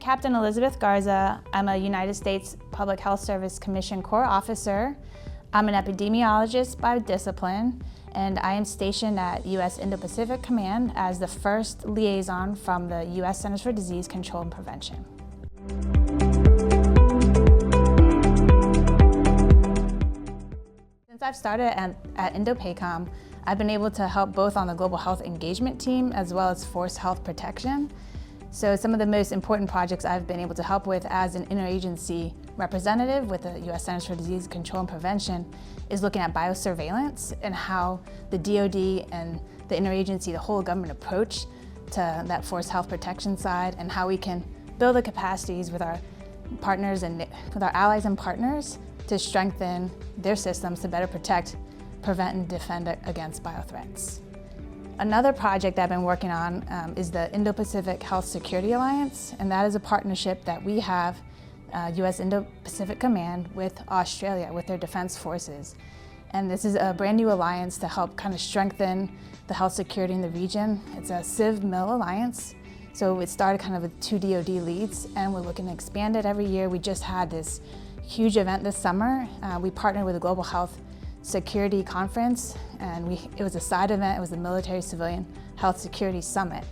Captain Elizabeth Garza. I'm a United States Public Health Service Commission Corps officer. I'm an epidemiologist by discipline, and I am stationed at U.S. Indo-Pacific Command as the first liaison from the U.S. Centers for Disease Control and Prevention. Since I've started at Indo-PACOM, I've been able to help both on the global health engagement team as well as force health protection. So some of the most important projects I've been able to help with as an interagency representative with the U.S. Centers for Disease Control and Prevention is looking at biosurveillance and how the DoD and the interagency, the whole government approach to that force health protection side, and how we can build the capacities with our partners and with our allies and partners to strengthen their systems to better protect, prevent, and defend against biothreats. Another project that I've been working on is the Indo-Pacific Health Security Alliance, and that is a partnership that we have, U.S. Indo-Pacific Command, with Australia, with their defense forces. And this is a brand new alliance to help kind of strengthen the health security in the region. It's a Civ-Mil alliance, so it started kind of with 2 DoD leads, and we're looking to expand it every year. We just had this huge event this summer. We partnered with the Global Health Security Conference, and it was a side event. It was the Military Civilian Health Security Summit.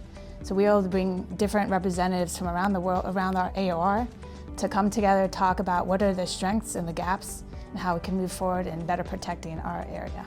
So we were able to bring different representatives from around the world, around our AOR, to come together, talk about what are the strengths and the gaps and how we can move forward in better protecting our area.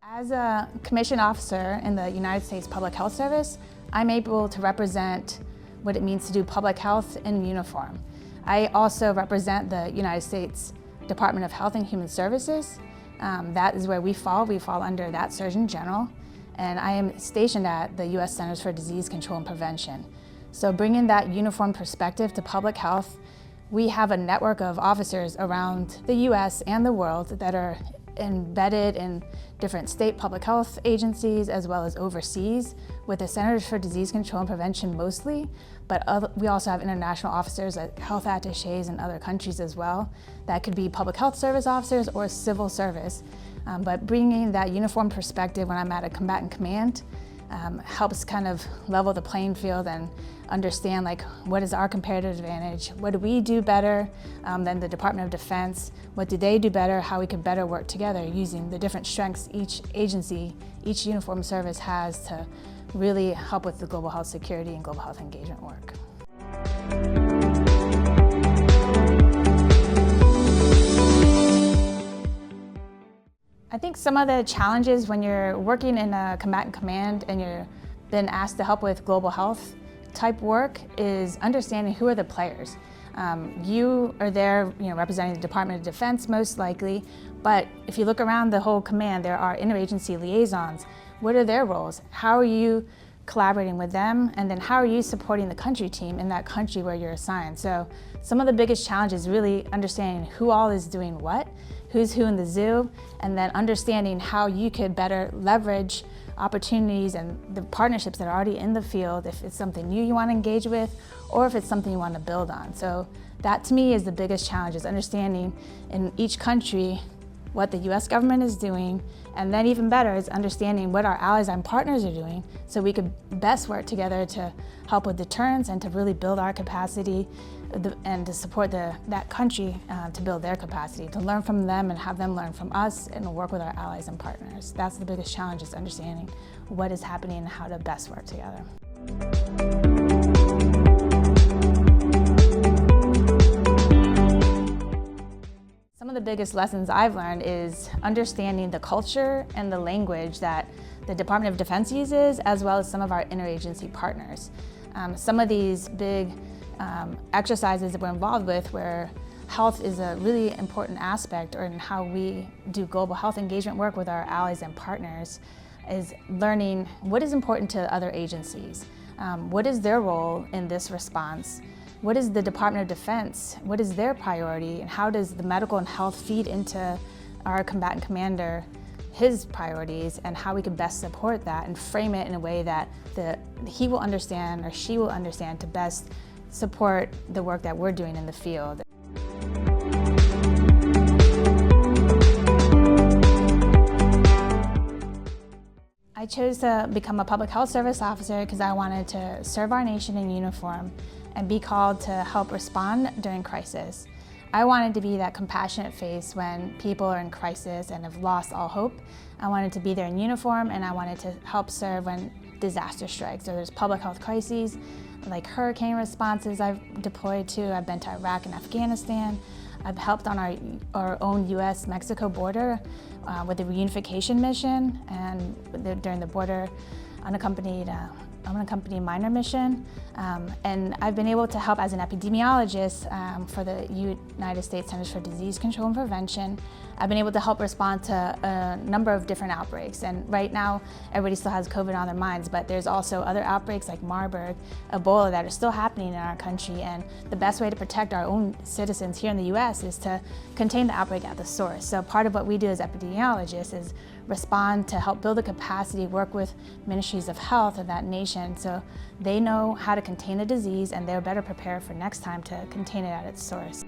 As a commissioned officer in the United States Public Health Service, I'm able to represent what it means to do public health in uniform. I also represent the United States Department of Health and Human Services. That is where we fall. We fall under that Surgeon General. And I am stationed at the U.S. Centers for Disease Control and Prevention. So bringing that uniform perspective to public health, we have a network of officers around the U.S. and the world that are embedded in different state public health agencies as well as overseas with the Centers for Disease Control and Prevention mostly, but we also have international officers at health attaches in other countries as well. That could be public health service officers or civil service. But bringing that uniform perspective when I'm at a combatant command helps kind of level the playing field and understand like what is our comparative advantage, what do we do better than the Department of Defense, what do they do better, how we could better work together using the different strengths each agency, each uniform service has to really help with the global health security and global health engagement work. I think some of the challenges when you're working in a combatant command and you're been asked to help with global health type work is understanding who are the players. You are there, representing the Department of Defense most likely, but if you look around the whole command, there are interagency liaisons. What are their roles? How are you collaborating with them? And then how are you supporting the country team in that country where you're assigned? So some of the biggest challenges is really understanding who all is doing what, who's who in the zoo, and then understanding how you could better leverage opportunities and the partnerships that are already in the field if it's something new you want to engage with or if it's something you want to build on. So that to me is the biggest challenge, is understanding in each country what the U.S. government is doing, and then even better is understanding what our allies and partners are doing so we could best work together to help with deterrence and to really build our capacity and to support that country to build their capacity, to learn from them and have them learn from us and work with our allies and partners. That's the biggest challenge, is understanding what is happening and how to best work together. Some of the biggest lessons I've learned is understanding the culture and the language that the Department of Defense uses, as well as some of our interagency partners. Some of these big exercises that we're involved with where health is a really important aspect, or in how we do global health engagement work with our allies and partners, is learning what is important to other agencies. What is their role in this response? What is the Department of Defense? What is their priority? And how does the medical and health feed into our combatant commander, his priorities, and how we can best support that and frame it in a way that he will understand or she will understand to best support the work that we're doing in the field. I chose to become a public health service officer because I wanted to serve our nation in uniform and be called to help respond during crisis. I wanted to be that compassionate face when people are in crisis and have lost all hope. I wanted to be there in uniform, and I wanted to help serve when disaster strikes. So there's public health crises, like hurricane responses I've deployed to. I've been to Iraq and Afghanistan. I've helped on our own US-Mexico border with the reunification mission, and during the border unaccompanied minor mission. And I've been able to help as an epidemiologist for the United States Centers for Disease Control and Prevention. I've been able to help respond to a number of different outbreaks. And right now, everybody still has COVID on their minds, but there's also other outbreaks like Marburg, Ebola that are still happening in our country. And the best way to protect our own citizens here in the US is to contain the outbreak at the source. So part of what we do as epidemiologists is respond to help build the capacity, work with ministries of health of that nation so they know how to contain the disease and they're better prepared for next time to contain it at its source.